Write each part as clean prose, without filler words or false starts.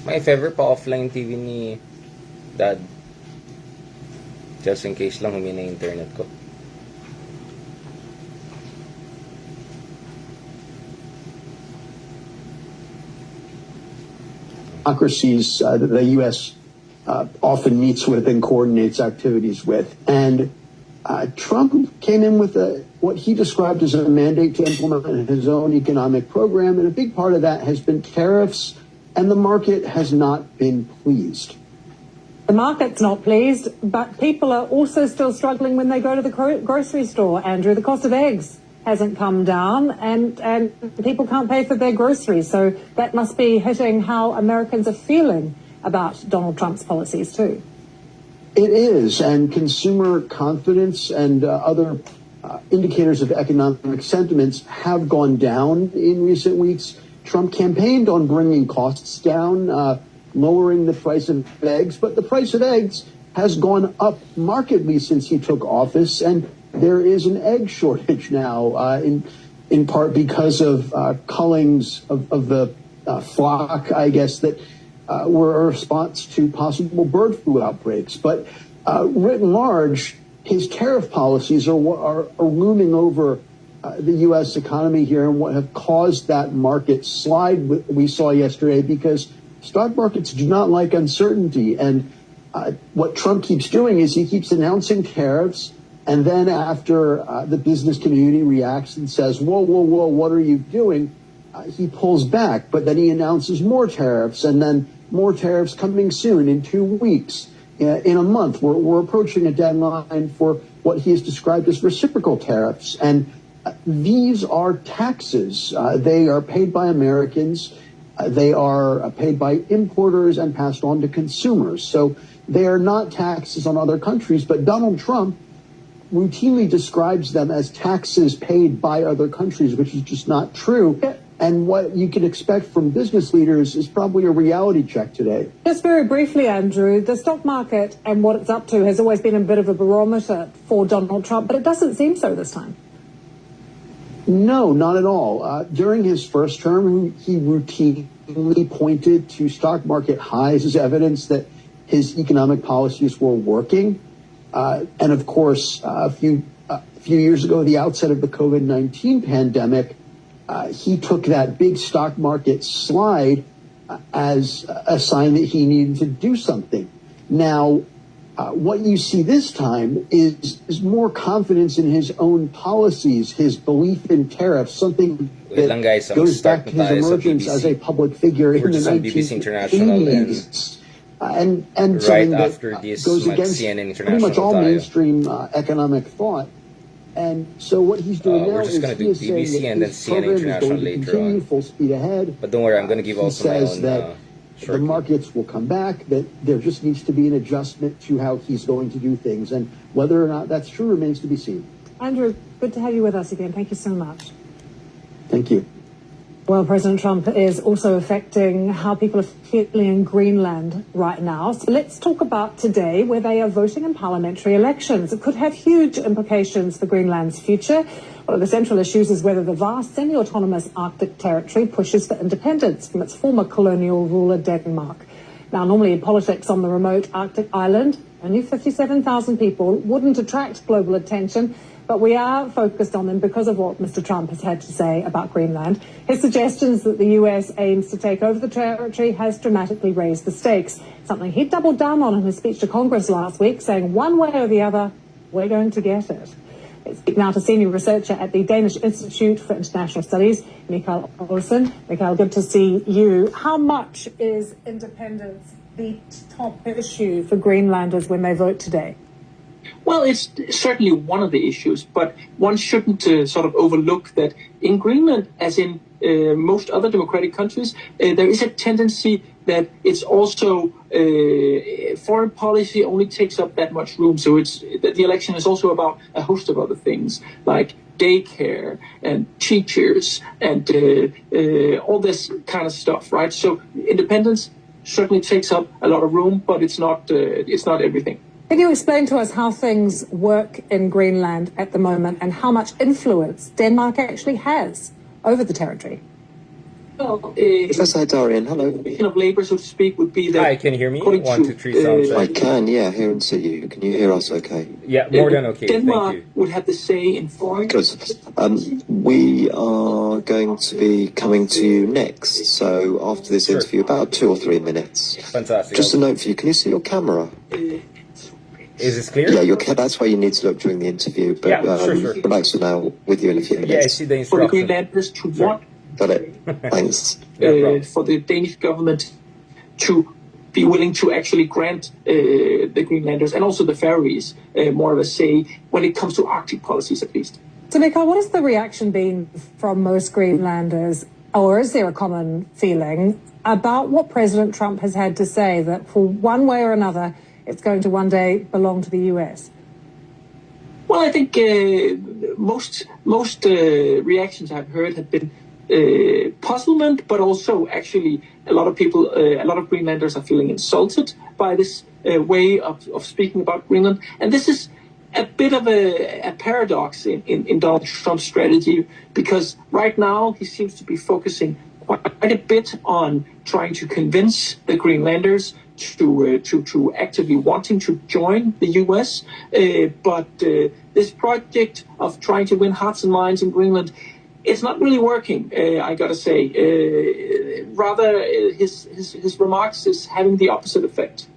May if ever pa offline TV ni Dad. Just in case lang humina yung internet ko. Democracies the U.S. Often meets with and coordinates activities with. And Trump came in with what he described as a mandate to implement his own economic program, and a big part of that has been tariffs, and the market has not been pleased. The market's not pleased, but people are also still struggling when they go to the grocery store, Andrew. The cost of eggs hasn't come down, and people can't pay for their groceries, so that must be hitting how Americans are feeling about Donald Trump's policies too. It is, and consumer confidence and other indicators of economic sentiments have gone down in recent weeks. Trump campaigned on bringing costs down, lowering the price of eggs, but the price of eggs has gone up markedly since he took office, and there is an egg shortage now, in part because of cullings of the flock, I guess, that were a response to possible bird flu outbreaks. But writ large, his tariff policies are looming over the U.S. economy here, and what have caused that market slide we saw yesterday, because stock markets do not like uncertainty. And what Trump keeps doing is he keeps announcing tariffs, and then after the business community reacts and says, whoa, what are you doing? He pulls back, but then he announces more tariffs, and then more tariffs coming soon in 2 weeks, in a month. We're approaching a deadline for what he has described as reciprocal tariffs. And these are taxes. They are paid by Americans. They are paid by importers and passed on to consumers. So they are not taxes on other countries, but Donald Trump routinely describes them as taxes paid by other countries, which is just not true. And what you can expect from business leaders is probably a reality check today. Just very briefly, Andrew, the stock market and what it's up to has always been a bit of a barometer for Donald Trump, but it doesn't seem so this time. No, not at all. During his first term, he routinely pointed to stock market highs as evidence that his economic policies were working. And of course, a few years ago, the outset of the COVID-19 pandemic, he took that big stock market slide as a sign that he needed to do something. Now, what you see this time is more confidence in his own policies, his belief in tariffs, something that goes back to his emergence as a public figure in the 1980s. And right something after that this goes against pretty much all mainstream economic thought. And so what he's doing now is he is BBC saying and then that his program is going to continue full speed ahead. But don't worry, I'm going to give also my own that the markets will come back, that there just needs to be an adjustment to how he's going to do things. And whether or not that's true remains to be seen. Andrew, good to have you with us again. Thank you so much. Thank you. Well, President Trump is also affecting how people are feeling in Greenland right now. So let's talk about today, where they are voting in parliamentary elections. It could have huge implications for Greenland's future. One of the central issues is whether the vast semi-autonomous Arctic territory pushes for independence from its former colonial ruler, Denmark. Now, normally in politics on the remote Arctic island, only 57,000 people wouldn't attract global attention, but we are focused on them because of what Mr. Trump has had to say about Greenland. His suggestions that the U.S. aims to take over the territory has dramatically raised the stakes, something he doubled down on in his speech to Congress last week, saying one way or the other, we're going to get it. Let's speak now to senior researcher at the Danish Institute for International Studies, Michael Olsen. Michael, good to see you. How much is independence the top issue for Greenlanders when they vote today? Well, it's certainly one of the issues, but one shouldn't sort of overlook that in Greenland, as in most other democratic countries, there is a tendency that it's also foreign policy only takes up that much room. So the election is also about a host of other things like daycare and teachers and all this kind of stuff, right? So independence certainly takes up a lot of room, but it's not everything. Can you explain to us how things work in Greenland at the moment and how much influence Denmark actually has over the territory? Well, Professor Haidarian, hello. of labor, so to speak, would be that. Hi, can you hear me? according 1, 2, 3, sound I check. can, yeah, hear and see you. Can you hear us okay? Yeah, more than okay. Denmark Thank you. would have the say in foreign. Good. We are going to be coming to you next. So after this Sure. interview, about 2 or 3 minutes. Fantastic. Just a note for you. Can you see your camera? Is this clear? Yeah, that's where you need to look during the interview. But Yeah, sure. relax for now. With you in a few Yeah, I minutes. see the For the instruction. Greenlanders to want Got it. Thanks. No problem. for the Danish government to be willing to actually grant the Greenlanders and also the Faroese more of a say when it comes to Arctic policies, at least. So, Mikael, what has the reaction been from most Greenlanders, or is there a common feeling about what President Trump has had to say, that for one way or another, it's going to one day belong to the US? Well, I think most reactions I've heard have been puzzlement, but also actually a lot of people, a lot of Greenlanders are feeling insulted by this way of speaking about Greenland. And this is a bit of a paradox in Donald Trump's strategy, because right now he seems to be focusing quite a bit on trying to convince the Greenlanders to actively wanting to join the U.S. But this project of trying to win hearts and minds in Greenland, it's not really working. I gotta say, rather his remarks is having the opposite effect.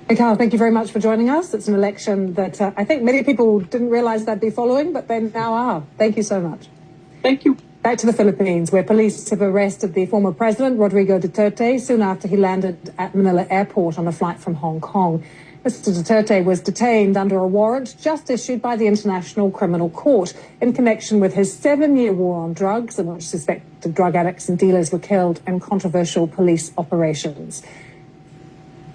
Mikael, thank you very much for joining us. It's an election that I think many people didn't realize they'd be following, but they now are. Thank you so much. Thank you. Back to the Philippines, where police have arrested the former president, Rodrigo Duterte, soon after he landed at Manila Airport on a flight from Hong Kong. Mr. Duterte was detained under a warrant just issued by the International Criminal Court in connection with his 7-year war on drugs, in which suspected drug addicts and dealers were killed in controversial police operations.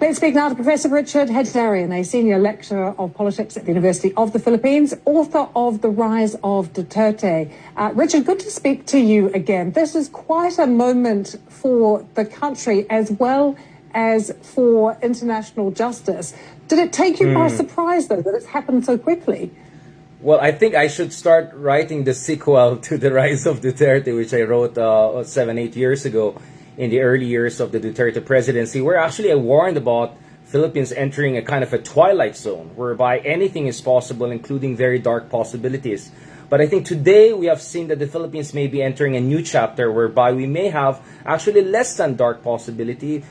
Let's speak now to Professor Richard Haidarian, a senior lecturer of politics at the University of the Philippines, author of The Rise of Duterte. Richard, good to speak to you again. This is quite a moment for the country as well as for international justice. Did it take you by surprise, though, that it's happened so quickly? Well, I think I should start writing the sequel to The Rise of Duterte, which I wrote 7-8 years ago in the early years of the Duterte presidency, where actually I warned about Philippines entering a kind of a twilight zone, whereby anything is possible, including very dark possibilities. But I think today we have seen that the Philippines may be entering a new chapter, whereby we may have actually less than dark possibility,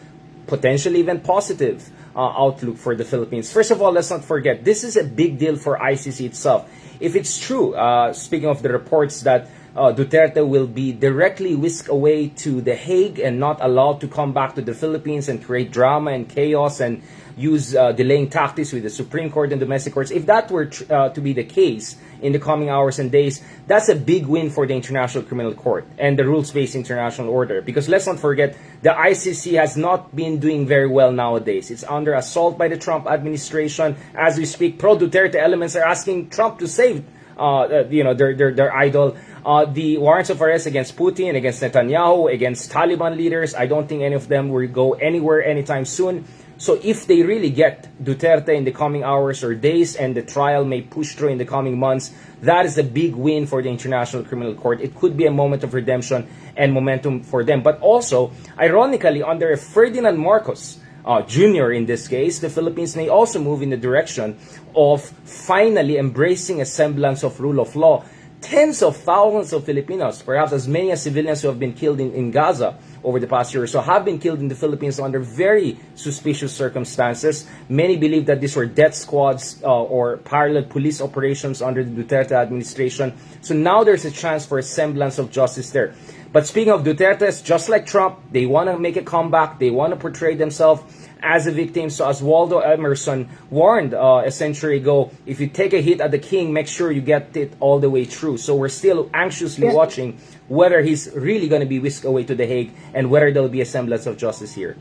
potentially even positive outlook for the Philippines. First of all, let's not forget, this is a big deal for ICC itself. If it's true, speaking of the reports that Duterte will be directly whisked away to The Hague and not allowed to come back to the Philippines and create drama and chaos and use delaying tactics with the Supreme Court and domestic courts. If that were to be the case in the coming hours and days, that's a big win for the International Criminal Court and the rules-based international order. Because let's not forget, the ICC has not been doing very well nowadays. It's under assault by the Trump administration. As we speak, pro-Duterte elements are asking Trump to save their idol. The warrants of arrest against Putin, against Netanyahu, against Taliban leaders, I don't think any of them will go anywhere anytime soon. So if they really get Duterte in the coming hours or days, and the trial may push through in the coming months, that is a big win for the International Criminal Court. It could be a moment of redemption and momentum for them. But also, ironically, under Ferdinand Marcos Jr. in this case, the Philippines may also move in the direction of finally embracing a semblance of rule of law. Tens of thousands of Filipinos, perhaps as many as civilians who have been killed in Gaza over the past year or so, have been killed in the Philippines under very suspicious circumstances. Many believe that these were death squads or parallel police operations under the Duterte administration. So now there's a chance for a semblance of justice there. But speaking of Duterte, just like Trump, they want to make a comeback. They want to portray themselves as a victim. So as Waldo Emerson warned a century ago, if you take a hit at the king, make sure you get it all the way through. So we're still anxiously watching whether he's really going to be whisked away to The Hague and whether there'll be a semblance of justice here.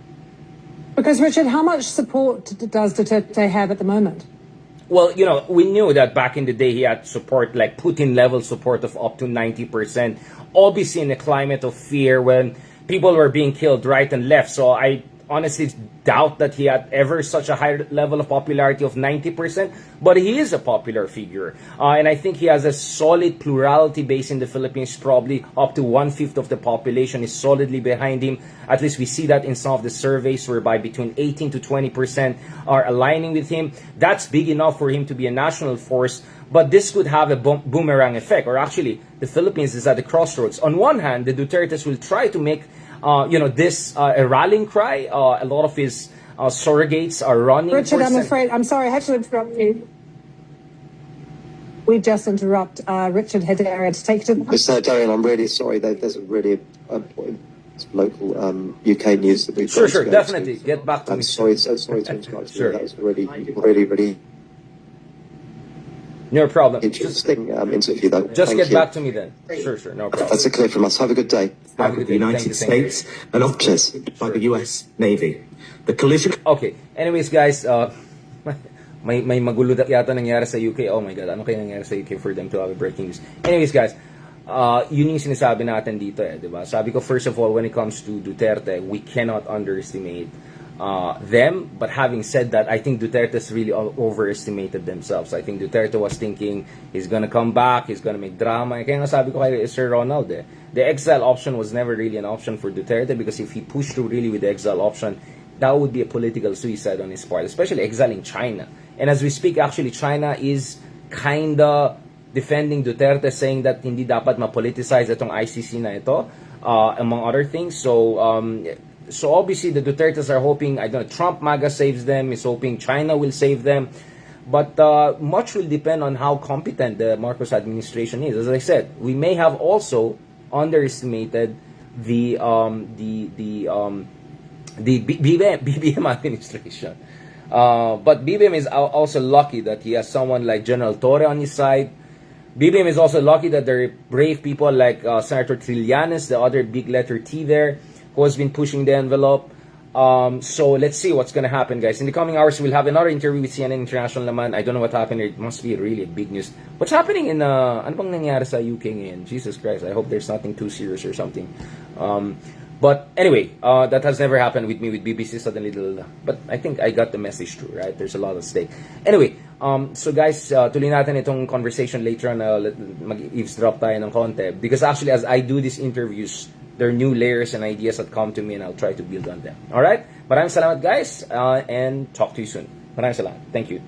Because, Richard, how much support does Duterte have at the moment? Well, we knew that back in the day he had support, like Putin-level support of up to 90%. Obviously in a climate of fear when people were being killed right and left. So I honestly doubt that he had ever such a high level of popularity of 90%, but he is a popular figure. And I think he has a solid plurality base in the Philippines, probably up to 1/5 of the population is solidly behind him. At least we see that in some of the surveys whereby between 18 to 20% are aligning with him. That's big enough for him to be a national force, but this could have a boomerang effect, or actually the Philippines is at the crossroads. On one hand, the Dutertes will try to make this a rallying cry. A lot of his surrogates are running. Richard, I'm afraid, I'm sorry, I had to interrupt you. We just interrupt Richard Hedera to take to... Mr. Darian, I'm really sorry. There's a really local UK news that we've got. Sure, definitely. Get back to me. Sorry to interrupt you. Sure. That was really No problem. interesting interview, though. Just Thank get you. back to me then. Sure, no problem. That's a clear from us. Have a good day. Have a good The day. United Thank you. States and officers by the US Navy. The collision. Okay. Anyways, guys, may magulo yata nangyari sa UK. Oh my God, ano kaya nangyari sa UK for them to have a breaking news? Anyways, guys, yun yung sinasabi natin dito diba? Sabi ko, first of all, when it comes to Duterte, we cannot underestimate them. But having said that, I think Duterte's really overestimated themselves. I think Duterte was thinking he's gonna come back, he's gonna make drama. Kaya nga sabi ko kay Sir Ronald, the exile option was never really an option for Duterte, because if he pushed through really with the exile option, that would be a political suicide on his part, especially exiling China. And as we speak, actually, China is kinda defending Duterte, saying that hindi dapat ma-politicize itong ICC na ito, among other things. So obviously the Dutertes are hoping, I don't know, Trump MAGA saves them, is hoping China will save them. But much will depend on how competent the Marcos administration is. As I said, we may have also underestimated the BBM administration. But BBM is also lucky that he has someone like General Torre on his side. BBM is also lucky that there are brave people like Senator Trillanes, the other big letter T there, who has been pushing the envelope. So let's see what's going to happen, guys. In the coming hours, we'll have another interview with CNN International naman. I don't know what happened. It must be really big news. What's happening in, ano bang nangyari sa UK ngayon? Jesus Christ, I hope there's nothing too serious or something. But anyway, that has never happened with me with BBC suddenly. But I think I got the message through, right? There's a lot at stake. Anyway, so guys, tuloy natin itong conversation later on. Mag-eavesdrop tayo ng konti. Because actually, as I do these interviews, there are new layers and ideas that come to me, and I'll try to build on them. Alright? Maraming salamat, guys, and talk to you soon. Maraming salamat. Thank you.